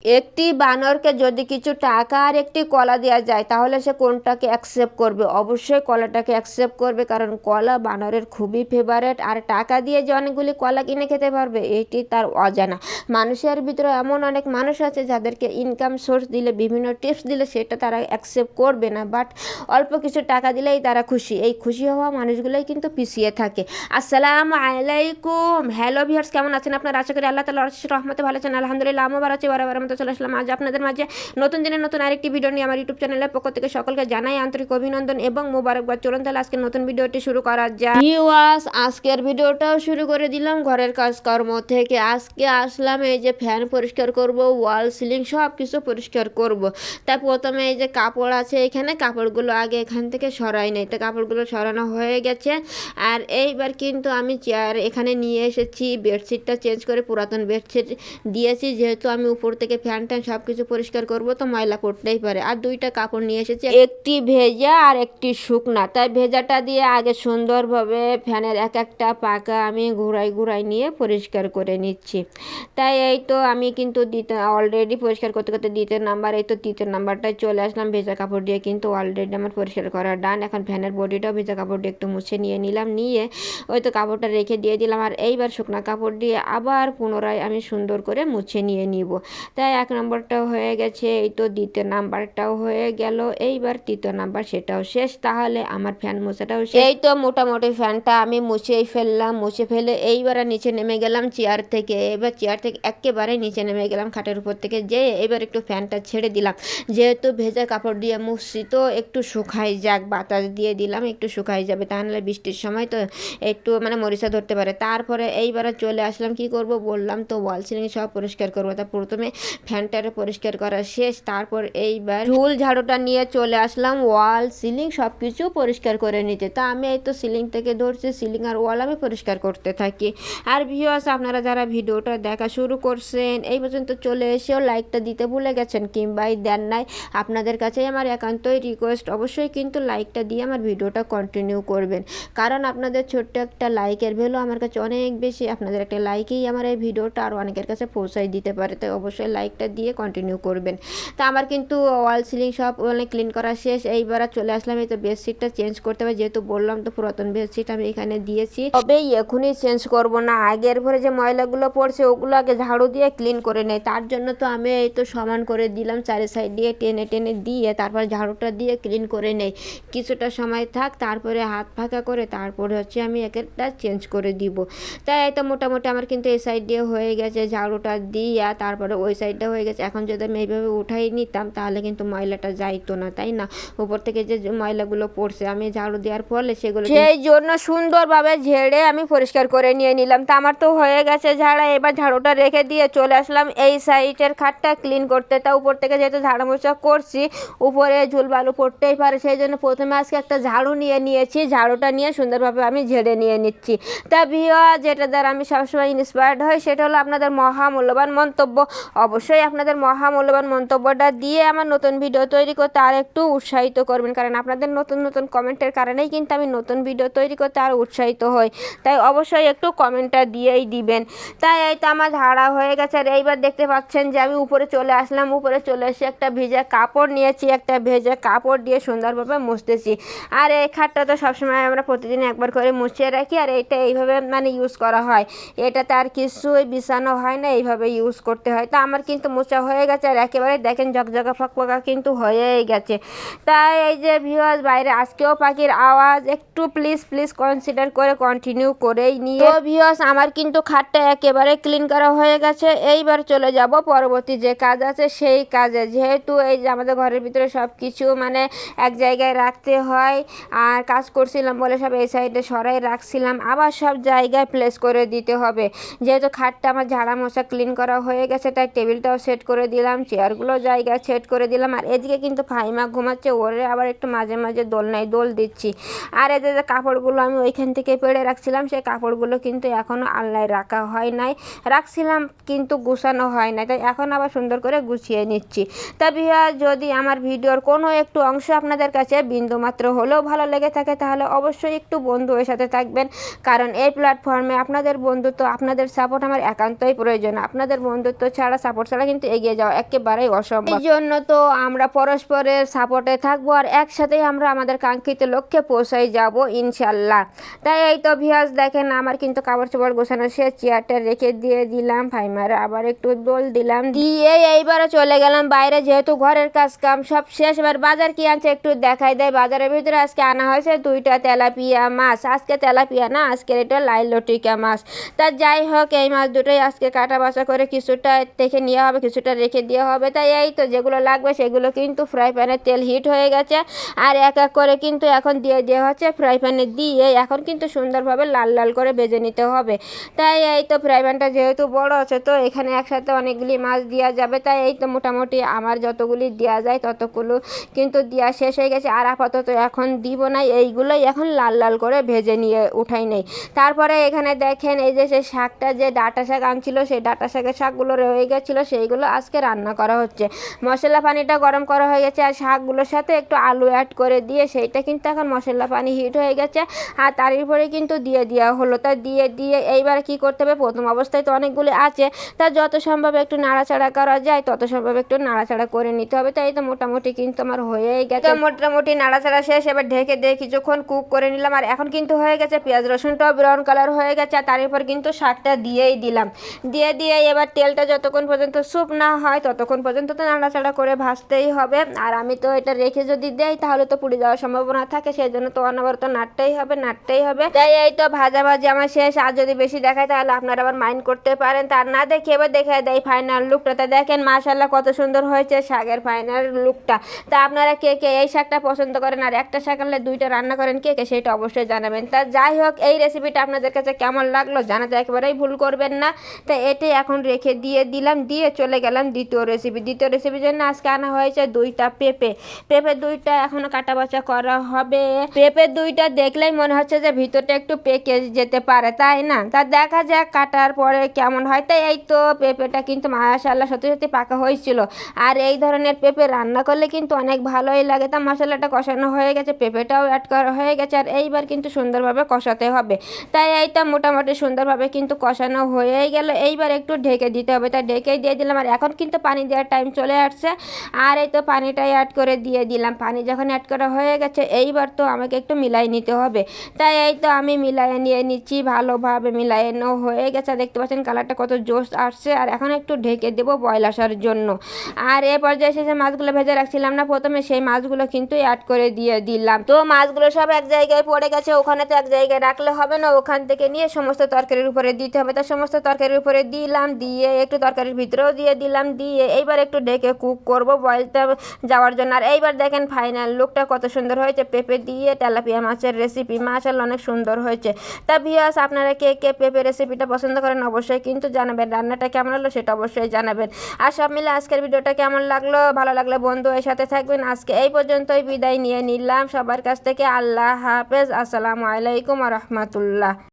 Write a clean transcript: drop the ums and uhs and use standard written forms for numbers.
একটি বানরকে যদি কিছু টাকা আর একটি কলা দেওয়া যায় তাহলে সে কোনটাকে অ্যাকসেপ্ট করবে? অবশ্যই কলাটাকে অ্যাকসেপ্ট করবে, কারণ কলা বানরের খুবই ফেভারেট। আর টাকা দিয়ে যে অনেকগুলি কলা কিনে খেতে পারবে এটি তার অজানা। মানুষের ভিতরে এমন অনেক মানুষ আছে যাদেরকে ইনকাম সোর্স দিলে, বিভিন্ন টিপস দিলে সেটা তারা অ্যাকসেপ্ট করবে না, বাট অল্প কিছু টাকা দিলেই তারা খুশি। এই খুশি হওয়া মানুষগুলোই কিন্তু পিছিয়ে থাকে। আসসালামু আলাইকুম, হ্যালো ভিউয়ার্স, কেমন আছেন আপনারা? আশা করি আল্লাহ তাআলার অশেষ রহমতে ভালো আছেন। আলহামদুলিল্লাহ, আমি ভালো আছি। বরাবরের মতো চলে আসলাম আজ আপনাদের মাঝে নতুন দিনের নতুন আরেকটি ভিডিও নিয়ে। আমার ইউটিউব চ্যানেলের পক্ষ থেকে সকলকে জানাই আন্তরিক অভিনন্দন এবং মোবারকবাদ। চলুন তাহলে আজকে নতুন ভিডিওটি শুরু করা যায়। ভিউয়ার্স, আজকের ভিডিওটাও শুরু করে দিলাম ঘরের কাজকর্ম থেকে। আজকে আসলাম এই যে ফ্যান পরিষ্কার করব, ওয়াল সিলিং সব কিছু পরিষ্কার করব। তাই প্রথমে এই যে কাপড় আছে এখানে, কাপড়গুলো আগে এখান থেকে সরাই নেই, তো কাপড়গুলো সরানো হয়ে গেছে। আর এইবার কিন্তু আমি চেয়ার এখানে নিয়ে এসেছি, বেডশিটটা চেঞ্জ করে পুরাতন বেডশিট দিয়েছি, যেহেতু আমি উপর থেকে ফ্যান ট্যান সব কিছু পরিষ্কার করবো তো ময়লা করতেই পারে। আর দুইটা কাপড় নিয়ে এসেছি, একটি ভেজা আর একটি শুকনা। তাই ভেজাটা দিয়ে আগে সুন্দরভাবে ফ্যানের এক একটা পাকা আমি ঘুরাই নিয়ে পরিষ্কার করে নিচ্ছি। তাই এই তো আমি কিন্তু অলরেডি পরিষ্কার করতে করতে দ্বিতীয় নাম্বার, এই তো তৃতীয় নাম্বারটায় চলে আসলাম। ভেজা কাপড় দিয়ে কিন্তু অলরেডি আমার পরিষ্কার করা ডান। এখন ফ্যানের বডিটাও ভেজা কাপড় দিয়ে একটু মুছে নিয়ে নিলাম, নিয়ে ওই তো কাপড়টা রেখে দিয়ে দিলাম। আর এইবার শুকনা কাপড় দিয়ে আবার পুনরায় আমি সুন্দর করে মুছে নিয়ে নিব। তাই এক নম্বরটাও হয়ে গেছে, এই তো দ্বিতীয় নাম্বারটাও হয়ে গেল। এইবার তৃতীয় নাম্বার, সেটাও শেষ। তাহলে আমার ফ্যান মোছাটাও শেষ। এই তো মোটামুটি ফ্যানটা আমি মুছেই ফেললাম। মুছে ফেলে এইবার নিচে নেমে গেলাম চেয়ার থেকে। এবার চেয়ার থেকে একেবারে নিচে নেমে গেলাম খাটের উপর থেকে, যে এবার একটু ফ্যানটা ছেড়ে দিলাম। যেহেতু ভেজা কাপড় দিয়ে মুছছি তো একটু শুকাই যাক, বাতাস দিয়ে দিলাম, একটু শুকাই যাবে, তাহলে বৃষ্টির সময় তো একটু মানে মরিচা ধরতে পারে। তারপরে এইবারে চলে আসলাম, কি করব বললাম তো, ওয়াল সিলিং সব পরিষ্কার করবো। তা প্রথমে ফ্যানটারে পরিষ্কার করা শেষ, তারপর এইবার ঝুল ঝাড়ুটা নিয়ে চলে আসলাম ওয়াল সিলিং সব কিছু পরিষ্কার করে নিতে। তা আমি এই তো সিলিং থেকে ধরছি, সিলিং আর ওয়াল আমি পরিষ্কার করতে থাকি। আর ভিউয়ার্স, আপনারা যারা ভিডিওটা দেখা শুরু করছেন এই পর্যন্ত চলে এসেও লাইকটা দিতে ভুলে গেছেন কিংবা দেন নাই, আপনাদের কাছেই আমার একান্তই রিকোয়েস্ট, অবশ্যই কিন্তু লাইকটা দিয়ে আমার ভিডিওটা কন্টিনিউ করবেন, কারণ আপনাদের ছোট্ট একটা লাইকের ভ্যালু আমার কাছে অনেক বেশি। আপনাদের একটা লাইকেই আমার এই ভিডিওটা আরও অনেকের কাছে পৌঁছাই দিতে পারে, তাই অবশ্যই লাইকটা দিয়ে কন্টিনিউ করবেন। তা আমার কিন্তু ওয়াল সিলিং সব অনেক ক্লিন করা শেষ। এইবার চলে আসলাম এই তো বেডশিটটা চেঞ্জ করতে হবে, যেহেতু বললাম তো পুরাতন বেডশিট আমি এখানে দিয়েছি, তবে এখনই চেঞ্জ করব না, আগের ভরে যে ময়লাগুলো পড়ছে ওগুলো আগে ঝাড়ু দিয়ে ক্লিন করে নেই। তার জন্য তো আমি এই তো সমান করে দিলাম, চারি সাইড দিয়ে টেনে টেনে দিয়ে তারপর ঝাড়ুটা দিয়ে ক্লিন করে নেই। কিছুটা সময় থাক, তারপরে হাত ফাঁকা করে তারপরে হচ্ছে আমি একটা চেঞ্জ করে দিব। তাই এই তো মোটামুটি আমার কিন্তু এই সাইড দিয়ে হয়ে গেছে ঝাড়ুটা দিয়া, তারপরে ওই সাইডটা হয়ে গেছে। এখন যদি আমি এইভাবে উঠাই নিতাম তাহলে কিন্তু ময়লাটা যাইতো না, তাই না? উপর থেকে যে ময়লাগুলো পড়ছে আমি ঝাড়ু দেওয়ার ফলে সেগুলো সেই জন্য সুন্দরভাবে ঝেড়ে আমি পরিষ্কার করে নিয়ে নিলাম। তা আমার তো হয়ে গেছে ঝাড়া, এবার ঝাড়ুটা রেখে দিয়ে চলে আসলাম এই সাইডের খাটটা ক্লিন করতে। তা উপর থেকে যেহেতু ঝাড়া মোছা করছি, উপরে ঝুল বালু পড়তেই পারে, সেই জন্য প্রথমে আজকে একটা ঝাড়ু নিয়ে নিয়েছি, ঝাড়ুটা নিয়ে সুন্দরভাবে আমি ঝেড়ে নিয়ে নিচ্ছি। তা ভিউয়ার, যেটা দ্বারা আমি সবসময় ইন্সপায়ার্ড হই সেটা হলো আপনাদের মহামূল্যবান মন্তব্য। অবশ্যই আপনাদের মহামূল্যবান মন্তব্যটা দিয়ে আমার নতুন ভিডিও তৈরি করতে আর একটু উৎসাহিত করবেন, কারণ আপনাদের নতুন নতুন কমেন্টের কারণেই কিন্তু আমি নতুন ভিডিও তৈরি করতে আর উৎসাহিত হই। তাই অবশ্যই একটু কমেন্টটা দিয়েই দিবেন। তাই এই তো আমার ঝাড়া হয়ে গেছে। আর এইবার দেখতে পাচ্ছেন যে আমি উপরে চলে আসলাম। উপরে চলে এসে একটা ভেজা কাপড় নিয়েছি, একটা ভেজা কাপড় দিয়ে সুন্দরভাবে মুছতেছি। আর এই খাটটা তো সবসময় আমরা প্রতিদিন একবার করে মুছিয়ে রাখি, আর এইটা এইভাবে মানে ইউজ করা হয়, এটাতে আর কিছুই বিছানো হয় না, এইভাবে ইউজ করতে হয়। তা আমার কিন্তু মোছা হয়ে গেছে, আর একেবারে দেখেন ঝকঝকা ফকফকা কিন্তু হয়েই গেছে। তাই এই যে ভিউয়ার্স, বাইরে আজকেও পাখির আওয়াজ, একটু প্লিজ প্লিজ কনসিডার করে কন্টিনিউ করেই নিয়ে। তো ভিউয়ার্স, আমার কিন্তু খাটটা একেবারে ক্লিন করা হয়ে গেছে। এইবার চলে যাব পরবর্তী যে কাজ আছে সেই কাজে। যেহেতু এই যে আমাদের ঘরের ভিতরে সব কিছু মানে এক জায়গায় রাখতে হয়, আর কাজ করছিলাম বলে সব এই সাইডে সরাই রাখছিলাম, আবার সব জায়গায় প্লেস করে দিতে হবে। যেহেতু খাটটা আমার ঝাড়া মোছা ক্লিন করা হয়ে গেছে, তাই টেবিলটাও সেট করে দিলাম, চেয়ারগুলো জায়গায় সেট করে দিলাম। আর এদিকে কিন্তু ফাইমা ঘুমাচ্ছে, ওরে আবার একটু মাঝে মাঝে দোল দিচ্ছি। আর এদের যে কাপড়গুলো আমি ওইখান থেকে পেড়ে রাখছিলাম, সেই কাপড়গুলো কিন্তু এখনও আলনায় রাখা হয় নাই, রাখছিলাম কিন্তু গুছানো হয় নাই, তাই এখন আবার সুন্দর করে গুছিয়ে নিচ্ছি। তা ভিউয়ার, যদি আমার ভিডিওর কোনো একটু অংশ আপনাদের কাছে বিন্দুমাত্র হলেও ভালো লেগে থাকে তাহলে অবশ্যই একটু বন্ধুদের সাথে থাকবেন, কারণ এই প্ল্যাটফর্মে আপনাদের বন্ধুত্ব, আপনাদের সাপোর্ট আমার একান্তই প্রয়োজন। আপনাদের বন্ধুত্ব ছাড়া, সাপোর্ট ছাড়া কিন্তু এগিয়ে যাওয়া একেবারেই অসম্ভব। এই জন্য তো আমরা পরস্পরের সাপোর্টে থাকবো আর একসাথেই আমরা আমাদের কাঙ্ক্ষিত লক্ষ্যে পৌঁছাই যাব ইনশাল্লাহ। তাই এই তো ভিউয়ার্স দেখেন আমার কিন্তু কাপড় চোপড় গোছানো শেষ, চেয়ারটা রেখে দিয়ে দিলাম, ফাইমারে আবার একটু দোল দিলাম, দিয়ে এইবারে চলে গেলাম বাইরে, যেহেতু ঘরের কাজ কাম সব শেষ। এবার বাজার কি আনছে একটু দেখাই দেয়। বাজারের ভিতরে আজকে আনা হয়েছে 2টা তেলাপিয়া মাছ। আজকে তেলাপিয়া না, আজকের এটা লাইলটিকা মাছ। তা যাই হোক এই মাছ দুটোই আজকে কাটা বাছা করে কিছুটা দেখে নেওয়া হবে, কিছুটা রেখে দেওয়া হবে। তাই এই তো যেগুলো লাগবে সেগুলো কিন্তু ফ্রাই প্যানে তেল হিট হয়ে গেছে আর এক এক করে কিন্তু এখন দিয়ে দেওয়া হচ্ছে ফ্রাই প্যানে, দিয়ে এখন কিন্তু সুন্দরভাবে লাল লাল করে ভেজে নিতে হবে। তাই এই তো ফ্রাই প্যানটা যেহেতু বড় আছে তো এখানে একসাথে অনেকগুলি মাছ দেওয়া যাবে। তাই এই তো মোটামুটি আমার যতগুলি দেওয়া যায় ততগুলো কিন্তু দেওয়া শেষ হয়ে গেছে। আর আপাতত এখন দিব না, এইগুলোই এখন লাল লাল করে ভেজে নিয়ে উঠাই নেই। তারপরে এখানে দেখেন এই যে সেই শাকটা, যে ডাঁটা শাক আনছিল সেই ডাঁটা শাকের শাকগুলো রয়ে গেছিলো, সেইগুলো আজকে রান্না করা হচ্ছে। মশলা পানিটা গরম করা হয়ে গেছে আর শাকগুলোর সাথে একটু আলু অ্যাড করে দিয়ে সেইটা কিন্তু এখন মশলা পানি হিট হয়ে গেছে আর তার উপরে কিন্তু দিয়ে দেওয়া হলো। তা দিয়ে এইবার কি করতে হবে, প্রথম অবস্থায় তো অনেকগুলি আছে, তা যত সম্ভব একটু নাড়াচাড়া করা যায় তত সম্ভব একটু নাড়াচাড়া করে নিতে হবে। তাই তো মোটামুটি কিন্তু আমার হয়েই গেছে, মোটামুটি নাড়াচাড়া শেষ। এবার ঢেকে দিয়ে কিছুক্ষণ কুক করে নিলাম আর এখন কিন্তু হয়ে গেছে পেঁয়াজ রসুনটাও ব্রাউন কালার হয়ে গেছে আর তার উপর কিন্তু শাকটা দিয়েই দিলাম। দিয়ে এবার তেলটা যতক্ষণ পর্যন্ত স্যুপ না হয় ততক্ষণ পর্যন্ত তো নাড়াচাড়া করে ভাজতেই হবে। আর আমি তো এটা রেখে যদি দেই তাহলে তো পুড়ে যাওয়ার সম্ভাবনা থাকে, সেই জন্য তো অনবরত নাড়তেই হবে। তাই এই তো ভাজাভাজি আমার শেষ। আর যদি বেশি দেখায় তাহলে আপনারা আবার মাইন্ড করতে পারেন, তার না দেখে এবার দেখে দেয় ফাইনাল লুকটা। তা দেখেন মাশাআল্লাহ কত সুন্দর হয়েছে শাকের ফাইনাল লুকটা। তা আপনারা কে কে এই শাকটা পছন্দ করেন আর একটা শাক আনলে 2টা রান্না করেন কে কে, সেটা অবশ্যই জানাবেন। তা যাই হোক এই রেসিপিটা আপনাদের কাছে কেমন লাগলো জানাতে একেবারেই ভুল করবেন না। তা এটাই এখন রেখে দিয়ে দিলাম, দিয়ে চলে গেলাম দ্বিতীয় রেসিপির জন্য আজকে আনা হয়েছে 2টা পেঁপে 2টা এখনো কাটা বাছা করা হবে। পেঁপে 2টা দেখলেই মনে হচ্ছে যে ভিতরটা একটু পেকে যেতে পারে, তাই না? তা দেখা যাক কাটার পরে কেমন হয়। তাই এই তো পেঁপেটা কিন্তু মাশাআল্লাহ সত্যি সত্যি পাকা হয়েছিল। আর এই ধরনের পেঁপে রান্না করলে কিন্তু অনেক ভালোই লাগে। তা মশলাটা কষানো হয়ে গেছে, পেঁপেটাও অ্যাড করা হয়ে গেছে আর এইবার কিন্তু সুন্দরভাবে কষাতে হবে। তাই এইটা মোটামুটি সুন্দরভাবে কিন্তু কষানো হয়েই গেল। এইবার একটু ঢেকে দিতে হবে, তাই ঢেকেই দিয়ে দিলাম। আর এখন কিন্তু পানি দেওয়ার টাইম চলে আসছে আর এই তো পানিটাই অ্যাড করে দিয়ে দিলাম। পানি যখন অ্যাড করা হয়ে গেছে এইবার তো আমাকে একটু মিলাই নিতে হবে। তাই এই তো আমি মিলাইয়ে নিয়ে নিচ্ছি, ভালোভাবে মিলাইয়েও হয়ে গেছে। দেখতে পাচ্ছেন কালারটা কত জোশ আসছে। আর এখন একটু ঢেকে দেবো বয়েল আসার জন্য। আর এ পর্যায়ে শেষে মাছগুলো ভেজে রাখছিলাম না প্রথমে, সেই মাছগুলো কিন্তু অ্যাড করে দিয়ে দিলাম। তো মাছগুলো সব এক জায়গায় পড়ে গেছে, ওখানে তো এক জায়গায় রাখলে হবে না, ওখান থেকে নিয়ে সমস্ত তরকারির উপরে দিতে হবে। তার সমস্ত তরকারির উপরে দিলাম, দিয়ে একটু তরকারির ভিতরেও দিয়ে দিলাম, দিয়ে এইবার একটু ঢেকে কুক করব বয়েলটা যাওয়ার জন্য। আর এইবার দেখেন ফাইনাল লুকটা কত সুন্দর হয়েছে পেঁপে দিয়ে তেলাপিয়া মাছের রেসিপি। মাশাআল্লাহ অনেক সুন্দর হয়েছে। তা ভিউয়ার্স আপনারা কে কে পেঁপে রেসিপিটা পছন্দ করেন অবশ্যই কিন্তু জানাবেন, রান্নাটা কেমন হলো সেটা অবশ্যই জানাবেন। আর সব মিলে আজকের ভিডিওটা কেমন লাগলো, ভালো লাগলে বন্ধু এর সাথে থাকবেন। আজকে এই পর্যন্তই বিদায় নিয়ে নিলাম সবার কাছ থেকে। আল্লাহ হাফেজ, আসসালামু আলাইকুম ওয়া রাহমাতুল্লাহ।